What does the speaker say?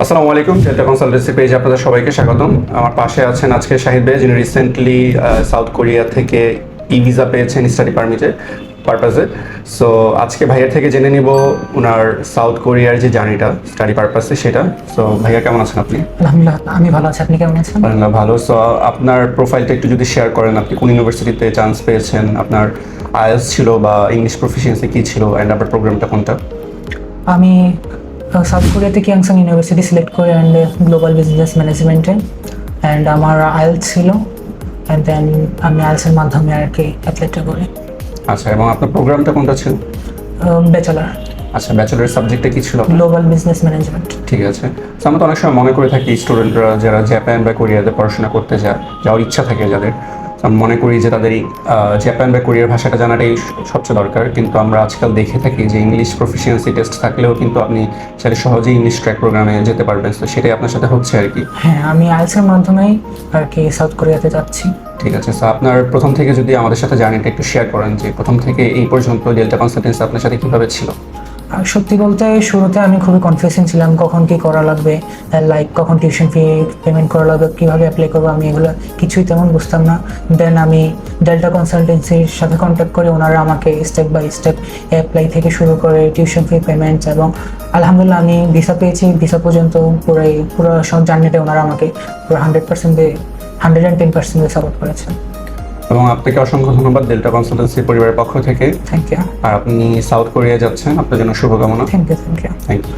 আসসালামু আলাইকুম, delta consultancy পেজে আপনাদের সবাইকে স্বাগতম। আমার পাশে আছেন আজকে শাহিদ ভাই, যিনি রিসেন্টলি সাউথ কোরিয়া থেকে ই ভিসা পেয়েছেন স্টাডি পারপাসে। সো আজকে ভাইয়ের থেকে জেনে নিব ওনার সাউথ কোরিয়ার যে জার্নিটা স্টাডি পারপাসে সেটা। সো ভাইয়া কেমন আছেন আপনি? আলহামদুলিল্লাহ, আমি ভালো আছি। আপনি কেমন আছেন? আলহামদুলিল্লাহ ভালো। সো আপনার প্রোফাইলটা একটু যদি শেয়ার করেন, আপনি কোন ইউনিভার্সিটিতে চান্স পেয়েছেন, আপনার আইএলটিএস ছিল বা ইংলিশ প্রফিসিয়েন্সি কী ছিল, অ্যান্ড আপনার প্রোগ্রামটা কোনটা? আমি সাউথ কোরিয়াতে কিয়াংসাং ইউনিভার্সিটি সিলেক্ট করি অ্যান্ড গ্লোবাল বিজনেস ম্যানেজমেন্টে, অ্যান্ড আমার আইএলটিএস ছিল, অ্যান্ড দেন আমি আইএলটিএসের মাধ্যমে আর কি অ্যাপ্লাইটা করি। আচ্ছা, এবং আপনার প্রোগ্রামটা কোনটা ছিল? ব্যাচেলার, আচ্ছা, ব্যাচেলার সাবজেক্টটা কী ছিল? Global business management. ঠিক আছে। তো আমরা তো অনেক সময় মনে করে থাকি স্টুডেন্টরা যারা জাপান বা কোরিয়াতে পড়াশোনা করতে যাওয়ার ইচ্ছা থাকে যাদের, আমি মনে করি যে তাদের জাপান বা কোরিয়ার ভাষাটা জানাটাই সবচেয়ে দরকার। কিন্তু আমরা আজকাল দেখে থাকি যে ইংলিশ প্রফিসিয়েন্সি টেস্ট থাকলেও কিন্তু আপনি চাইলে সহজেই ইংলিশ ট্র্যাক প্রোগ্রামে যেতে পারবেন। তো সেটাই আপনার সাথে হচ্ছে আর কি। হ্যাঁ, আমি আইএলটিএসের মাধ্যমেই আর কি সাউথ কোরিয়াতে যাচ্ছি। ঠিক আছে। সো আপনার প্রথম থেকে যদি আমাদের সাথে জার্নিটা একটু শেয়ার করেন যে প্রথম থেকে এই পর্যন্ত ডেল্টা কনসালটেন্সি আপনার সাথে কীভাবে ছিল? আর সত্যি বলতে শুরুতে আমি খুবই কনফিউশন ছিলাম, কখন কি করা লাগবে, লাইক কখন টিউশন ফি পেমেন্ট করা লাগবে, কীভাবে অ্যাপ্লাই করবো, আমি এগুলো কিছুই তেমন বুঝতাম না। দেন আমি ডেল্টা কনসালটেন্সির সাথে কন্ট্যাক্ট করে ওনারা আমাকে স্টেপ বাই স্টেপ অ্যাপ্লাই থেকে শুরু করে টিউশন ফি পেমেন্টস, এবং আলহামদুলিল্লাহ আমি ভিসা পেয়েছি। ভিসা পর্যন্ত পুরো সব জার্নিটা ওনারা আমাকে পুরো 110% সাপোর্ট করেছেন। এবং আপনাকে অসংখ্য ধন্যবাদ ডেল্টা কনসালটেন্সি পরিবারের পক্ষ থেকে। Thank you. আর আপনি সাউথ কোরিয়া যাচ্ছেন, আপনার জন্য শুভকামনা। Thank you. Thank you.